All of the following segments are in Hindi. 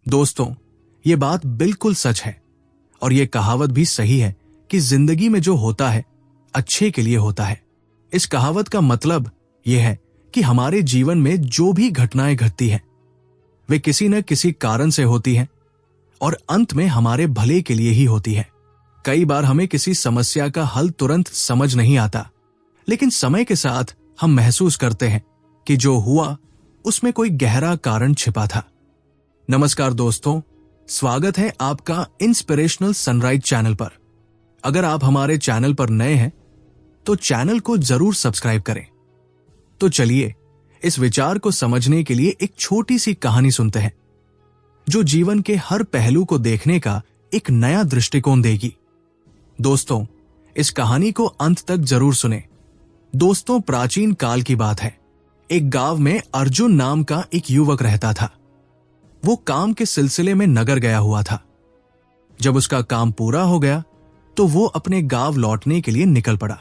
दोस्तों, ये बात बिल्कुल सच है और ये कहावत भी सही है कि जिंदगी में जो होता है अच्छे के लिए होता है। इस कहावत का मतलब यह है कि हमारे जीवन में जो भी घटनाएं घटती हैं वे किसी न किसी कारण से होती हैं और अंत में हमारे भले के लिए ही होती है। कई बार हमें किसी समस्या का हल तुरंत समझ नहीं आता, लेकिन समय के साथ हम महसूस करते हैं कि जो हुआ उसमें कोई गहरा कारण छिपा था। नमस्कार दोस्तों, स्वागत है आपका इंस्पिरेशनल सनराइज चैनल पर। अगर आप हमारे चैनल पर नए हैं तो चैनल को जरूर सब्सक्राइब करें। तो चलिए इस विचार को समझने के लिए एक छोटी सी कहानी सुनते हैं जो जीवन के हर पहलू को देखने का एक नया दृष्टिकोण देगी। दोस्तों, इस कहानी को अंत तक जरूर सुने। दोस्तों, प्राचीन काल की बात है। एक गांव में अर्जुन नाम का एक युवक रहता था। वो काम के सिलसिले में नगर गया हुआ था। जब उसका काम पूरा हो गया तो वो अपने गांव लौटने के लिए निकल पड़ा,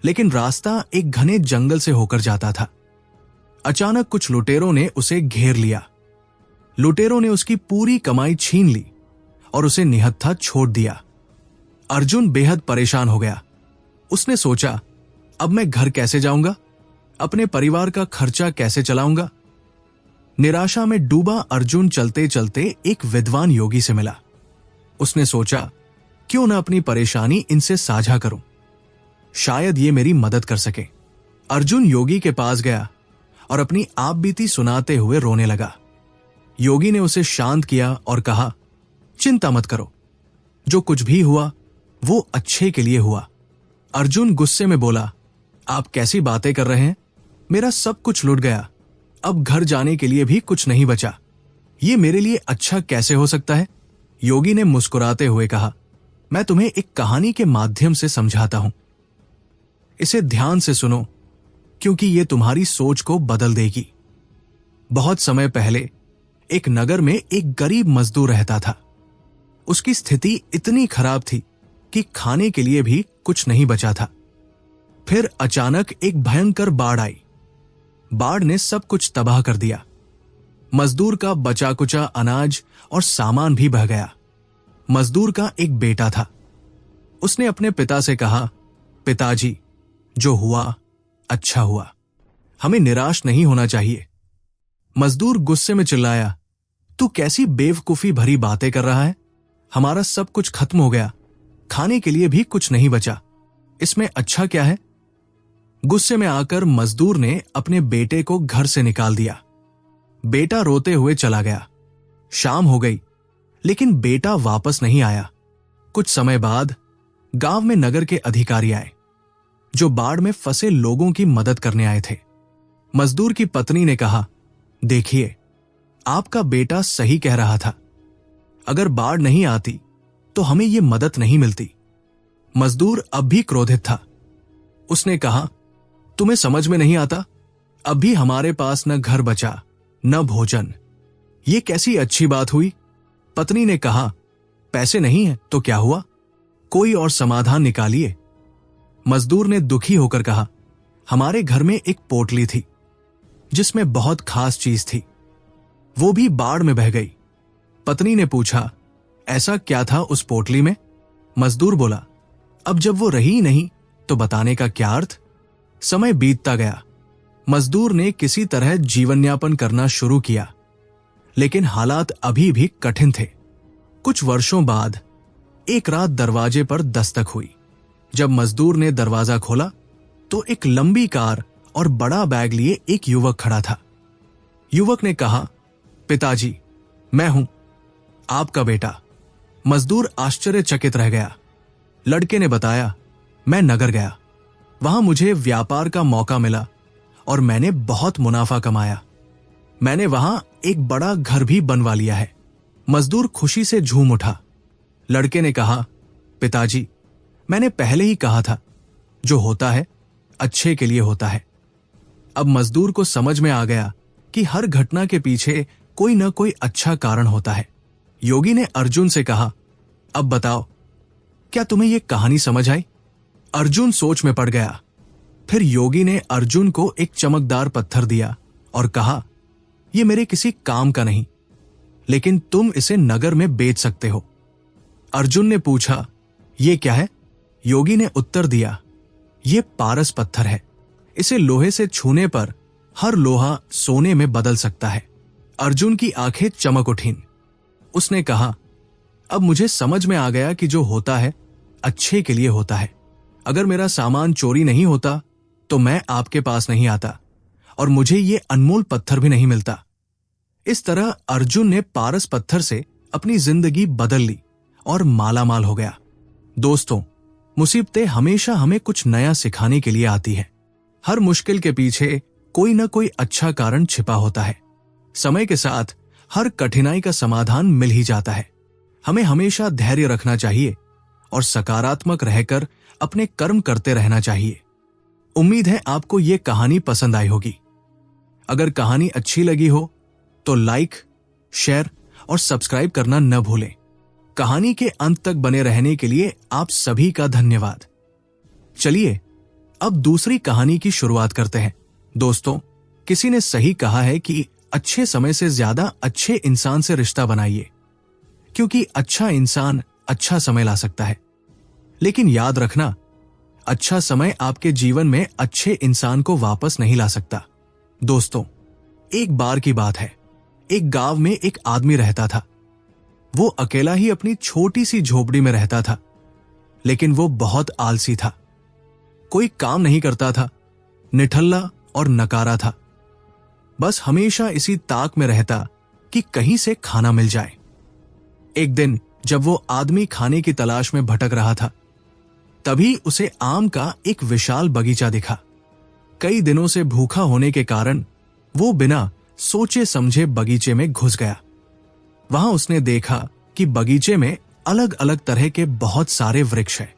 लेकिन रास्ता एक घने जंगल से होकर जाता था। अचानक कुछ लुटेरों ने उसे घेर लिया। लुटेरों ने उसकी पूरी कमाई छीन ली और उसे निहत्था छोड़ दिया। अर्जुन बेहद परेशान हो गया। उसने सोचा, अब मैं घर कैसे जाऊंगा, अपने परिवार का खर्चा कैसे चलाऊंगा। निराशा में डूबा अर्जुन चलते चलते एक विद्वान योगी से मिला। उसने सोचा, क्यों न अपनी परेशानी इनसे साझा करूं, शायद ये मेरी मदद कर सके। अर्जुन योगी के पास गया और अपनी आपबीती सुनाते हुए रोने लगा। योगी ने उसे शांत किया और कहा, चिंता मत करो, जो कुछ भी हुआ वो अच्छे के लिए हुआ। अर्जुन गुस्से में बोला, आप कैसी बातें कर रहे हैं, मेरा सब कुछ लुट गया, अब घर जाने के लिए भी कुछ नहीं बचा, ये मेरे लिए अच्छा कैसे हो सकता है। योगी ने मुस्कुराते हुए कहा, मैं तुम्हें एक कहानी के माध्यम से समझाता हूं, इसे ध्यान से सुनो क्योंकि ये तुम्हारी सोच को बदल देगी। बहुत समय पहले एक नगर में एक गरीब मजदूर रहता था। उसकी स्थिति इतनी खराब थी कि खाने के लिए भी कुछ नहीं बचा था। फिर अचानक एक भयंकर बाढ़ आई। बाढ़ ने सब कुछ तबाह कर दिया। मजदूर का बचा कुचा अनाज और सामान भी बह गया। मजदूर का एक बेटा था। उसने अपने पिता से कहा, पिताजी, जो हुआ अच्छा हुआ, हमें निराश नहीं होना चाहिए। मजदूर गुस्से में चिल्लाया, तू कैसी बेवकूफी भरी बातें कर रहा है, हमारा सब कुछ खत्म हो गया, खाने के लिए भी कुछ नहीं बचा, इसमें अच्छा क्या है। गुस्से में आकर मजदूर ने अपने बेटे को घर से निकाल दिया। बेटा रोते हुए चला गया। शाम हो गई, लेकिन बेटा वापस नहीं आया। कुछ समय बाद गांव में नगर के अधिकारी आए जो बाढ़ में फंसे लोगों की मदद करने आए थे। मजदूर की पत्नी ने कहा, देखिए, आपका बेटा सही कह रहा था, अगर बाढ़ नहीं आती तो हमें ये मदद नहीं मिलती। मजदूर अब भी क्रोधित था। उसने कहा, तुम्हें समझ में नहीं आता, अब भी हमारे पास न घर बचा न भोजन, ये कैसी अच्छी बात हुई। पत्नी ने कहा, पैसे नहीं है तो क्या हुआ, कोई और समाधान निकालिए। मजदूर ने दुखी होकर कहा, हमारे घर में एक पोटली थी जिसमें बहुत खास चीज थी, वो भी बाढ़ में बह गई। पत्नी ने पूछा, ऐसा क्या था उस पोटली में। मजदूर बोला, अब जब वो रही नहीं तो बताने का क्या अर्थ। समय बीतता गया। मजदूर ने किसी तरह जीवन यापन करना शुरू किया, लेकिन हालात अभी भी कठिन थे। कुछ वर्षों बाद एक रात दरवाजे पर दस्तक हुई। जब मजदूर ने दरवाजा खोला तो एक लंबी कार और बड़ा बैग लिए एक युवक खड़ा था। युवक ने कहा, पिताजी, मैं हूं, आपका बेटा। मजदूर आश्चर्यचकित रह गया। लड़के ने बताया, मैं नगर गया, वहां मुझे व्यापार का मौका मिला और मैंने बहुत मुनाफा कमाया। मैंने वहां एक बड़ा घर भी बनवा लिया है। मजदूर खुशी से झूम उठा। लड़के ने कहा, पिताजी, मैंने पहले ही कहा था, जो होता है अच्छे के लिए होता है। अब मजदूर को समझ में आ गया कि हर घटना के पीछे कोई न कोई अच्छा कारण होता है। योगी ने अर्जुन से कहा, अब बताओ, क्या तुम्हें यह कहानी समझ आई। अर्जुन सोच में पड़ गया। फिर योगी ने अर्जुन को एक चमकदार पत्थर दिया और कहा, यह मेरे किसी काम का नहीं, लेकिन तुम इसे नगर में बेच सकते हो। अर्जुन ने पूछा, ये क्या है? योगी ने उत्तर दिया, ये पारस पत्थर है। इसे लोहे से छूने पर हर लोहा सोने में बदल सकता है। अर्जुन की आंखें चमक उठीं। उसने कहा, अब मुझे समझ में आ गया कि जो होता है अच्छे के लिए होता है। अगर मेरा सामान चोरी नहीं होता तो मैं आपके पास नहीं आता और मुझे ये अनमोल पत्थर भी नहीं मिलता। इस तरह अर्जुन ने पारस पत्थर से अपनी जिंदगी बदल ली और मालामाल हो गया। दोस्तों, मुसीबतें हमेशा हमें कुछ नया सिखाने के लिए आती है। हर मुश्किल के पीछे कोई न कोई अच्छा कारण छिपा होता है। समय के साथ हर कठिनाई का समाधान मिल ही जाता है। हमें हमेशा धैर्य रखना चाहिए और सकारात्मक रहकर अपने कर्म करते रहना चाहिए। उम्मीद है आपको ये कहानी पसंद आई होगी। अगर कहानी अच्छी लगी हो तो लाइक, शेयर और सब्सक्राइब करना न भूलें। कहानी के अंत तक बने रहने के लिए आप सभी का धन्यवाद। चलिए अब दूसरी कहानी की शुरुआत करते हैं। दोस्तों, किसी ने सही कहा है कि अच्छे समय से ज्यादा अच्छे इंसान से रिश्ता बनाइए, क्योंकि अच्छा इंसान अच्छा समय ला सकता है। लेकिन याद रखना, अच्छा समय आपके जीवन में अच्छे इंसान को वापस नहीं ला सकता। दोस्तों, एक बार की बात है, एक गांव में एक आदमी रहता था। वो अकेला ही अपनी छोटी सी झोपड़ी में रहता था, लेकिन वो बहुत आलसी था। कोई काम नहीं करता था, निठल्ला और नकारा था। बस हमेशा इसी ताक में रहता कि कहीं से खाना मिल जाए। एक दिन जब वो आदमी खाने की तलाश में भटक रहा था, तभी उसे आम का एक विशाल बगीचा दिखा। कई दिनों से भूखा होने के कारण वो बिना सोचे समझे बगीचे में घुस गया। वहां उसने देखा कि बगीचे में अलग अलग तरह के बहुत सारे वृक्ष हैं।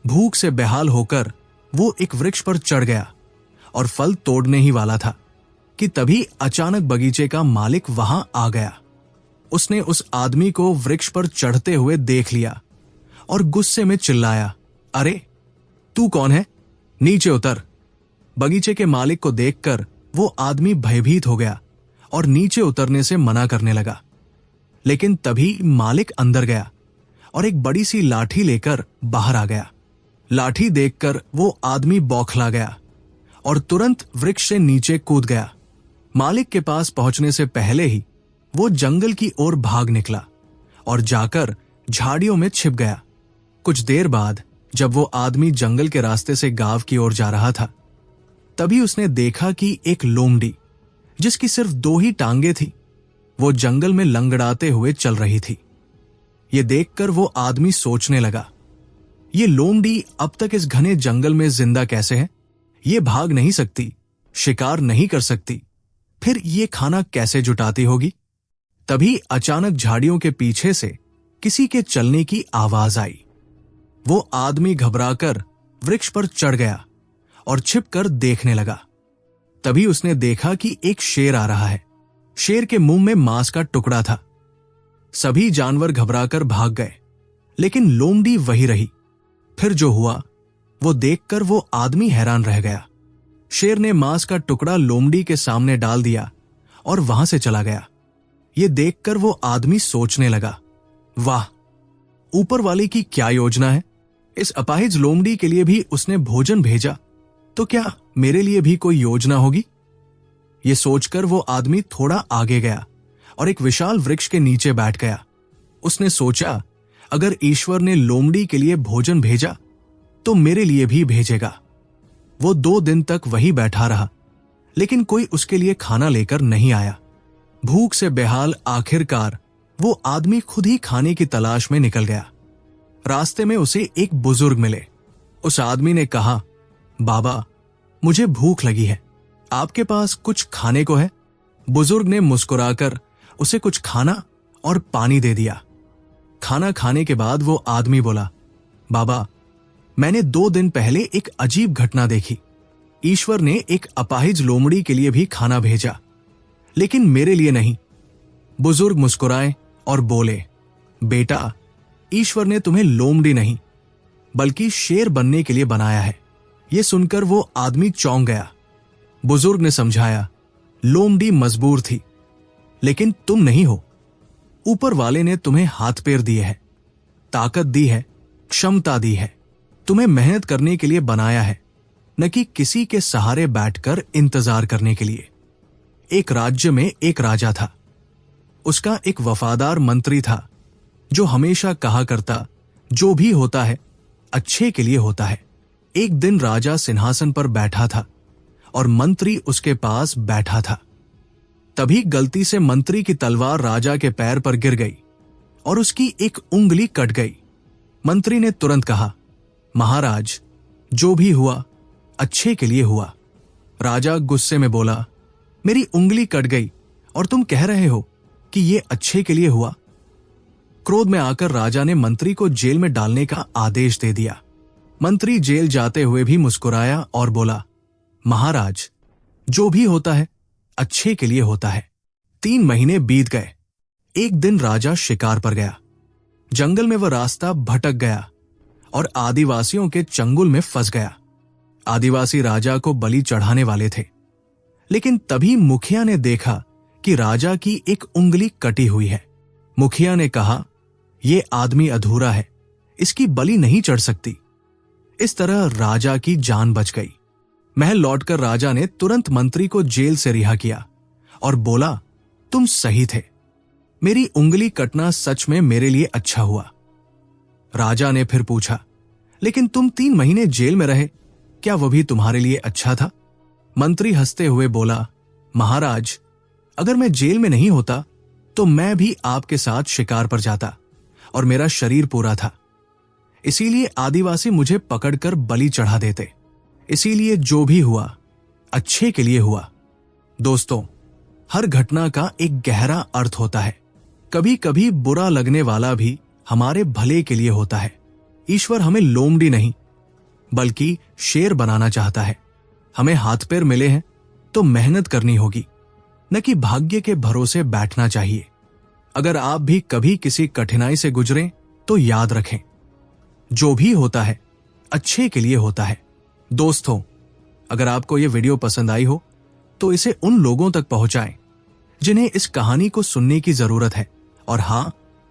भूख से बेहाल होकर वो एक वृक्ष पर चढ़ गया और फल तोड़ने ही वाला था कि तभी अचानक बगीचे का मालिक वहां आ गया। उसने उस आदमी को वृक्ष पर चढ़ते हुए देख लिया और गुस्से में चिल्लाया, अरे तू कौन है? नीचे उतर। बगीचे के मालिक को देखकर वो आदमी भयभीत हो गया और नीचे उतरने से मना करने लगा। लेकिन तभी मालिक अंदर गया और एक बड़ी सी लाठी लेकर बाहर आ गया। लाठी देखकर वो आदमी बौखला गया और तुरंत वृक्ष से नीचे कूद गया। मालिक के पास पहुंचने से पहले ही वो जंगल की ओर भाग निकला और जाकर झाड़ियों में छिप गया। कुछ देर बाद जब वो आदमी जंगल के रास्ते से गांव की ओर जा रहा था, तभी उसने देखा कि एक लोमड़ी, जिसकी सिर्फ 2 ही टांगे थी, वो जंगल में लंगड़ाते हुए चल रही थी। ये देखकर वो आदमी सोचने लगा, ये लोमड़ी अब तक इस घने जंगल में जिंदा कैसे है? ये भाग नहीं सकती, शिकार नहीं कर सकती, फिर ये खाना कैसे जुटाती होगी? तभी अचानक झाड़ियों के पीछे से किसी के चलने की आवाज आई। वो आदमी घबराकर वृक्ष पर चढ़ गया और छिपकर देखने लगा। तभी उसने देखा कि एक शेर आ रहा है। शेर के मुंह में मांस का टुकड़ा था। सभी जानवर घबराकर भाग गए, लेकिन लोमड़ी वही रही। फिर जो हुआ वो देखकर वो आदमी हैरान रह गया। शेर ने मांस का टुकड़ा लोमड़ी के सामने डाल दिया और वहां से चला गया। ये देखकर वो आदमी सोचने लगा, वाह, ऊपर वाले की क्या योजना है? इस अपाहिज लोमड़ी के लिए भी उसने भोजन भेजा, तो क्या मेरे लिए भी कोई योजना होगी? ये सोचकर वो आदमी थोड़ा आगे गया और एक विशाल वृक्ष के नीचे बैठ गया। उसने सोचा, अगर ईश्वर ने लोमड़ी के लिए भोजन भेजा तो मेरे लिए भी भेजेगा। वो 2 दिन तक वहीं बैठा रहा, लेकिन कोई उसके लिए खाना लेकर नहीं आया। भूख से बेहाल आखिरकार वो आदमी खुद ही खाने की तलाश में निकल गया। रास्ते में उसे एक बुजुर्ग मिले। उस आदमी ने कहा, बाबा, मुझे भूख लगी है, आपके पास कुछ खाने को है? बुजुर्ग ने मुस्कुराकर उसे कुछ खाना और पानी दे दिया। खाना खाने के बाद वो आदमी बोला, बाबा, मैंने 2 दिन पहले एक अजीब घटना देखी। ईश्वर ने एक अपाहिज लोमड़ी के लिए भी खाना भेजा, लेकिन मेरे लिए नहीं। बुजुर्ग मुस्कुराए और बोले, बेटा, ईश्वर ने तुम्हें लोमड़ी नहीं बल्कि शेर बनने के लिए बनाया है। यह सुनकर वो आदमी चौंक गया। बुजुर्ग ने समझाया, लोमड़ी मजबूर थी, लेकिन तुम नहीं हो। ऊपर वाले ने तुम्हें हाथ पैर दिए हैं, ताकत दी है, क्षमता दी है, तुम्हें मेहनत करने के लिए बनाया है, न कि किसी के सहारे बैठकर इंतजार करने के लिए। एक राज्य में एक राजा था। उसका एक वफादार मंत्री था जो हमेशा कहा करता, जो भी होता है अच्छे के लिए होता है। एक दिन राजा सिंहासन पर बैठा था और मंत्री उसके पास बैठा था। तभी गलती से मंत्री की तलवार राजा के पैर पर गिर गई और उसकी एक उंगली कट गई। मंत्री ने तुरंत कहा, महाराज, जो भी हुआ अच्छे के लिए हुआ। राजा गुस्से में बोला, मेरी उंगली कट गई और तुम कह रहे हो कि यह अच्छे के लिए हुआ। क्रोध में आकर राजा ने मंत्री को जेल में डालने का आदेश दे दिया। मंत्री जेल जाते हुए भी मुस्कुराया और बोला, महाराज, जो भी होता है अच्छे के लिए होता है। 3 महीने बीत गए। एक दिन राजा शिकार पर गया। जंगल में वह रास्ता भटक गया और आदिवासियों के चंगुल में फंस गया। आदिवासी राजा को बलि चढ़ाने वाले थे, लेकिन तभी मुखिया ने देखा कि राजा की एक उंगली कटी हुई है। मुखिया ने कहा, यह आदमी अधूरा है, इसकी बलि नहीं चढ़ सकती। इस तरह राजा की जान बच गई। महल लौटकर राजा ने तुरंत मंत्री को जेल से रिहा किया और बोला, तुम सही थे, मेरी उंगली कटना सच में मेरे लिए अच्छा हुआ। राजा ने फिर पूछा, लेकिन तुम 3 महीने जेल में रहे, क्या वह भी तुम्हारे लिए अच्छा था? मंत्री हंसते हुए बोला, महाराज, अगर मैं जेल में नहीं होता तो मैं भी आपके साथ शिकार पर जाता और मेरा शरीर पूरा था। इसीलिए आदिवासी मुझे पकड़कर बलि चढ़ा देते। इसीलिए जो भी हुआ अच्छे के लिए हुआ। दोस्तों, हर घटना का एक गहरा अर्थ होता है। कभी कभी बुरा लगने वाला भी हमारे भले के लिए होता है। ईश्वर हमें लोमड़ी नहीं बल्कि शेर बनाना चाहता है। हमें हाथ पैर मिले हैं तो मेहनत करनी होगी, न कि भाग्य के भरोसे बैठना चाहिए। अगर आप भी कभी किसी कठिनाई से गुजरें तो याद रखें, जो भी होता है अच्छे के लिए होता है। दोस्तों, अगर आपको यह वीडियो पसंद आई हो तो इसे उन लोगों तक पहुंचाएं जिन्हें इस कहानी को सुनने की जरूरत है। और हां,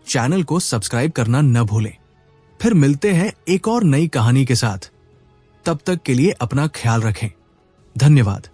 चैनल को सब्सक्राइब करना न भूलें। फिर मिलते हैं एक और नई कहानी के साथ। तब तक के लिए अपना ख्याल रखें। धन्यवाद।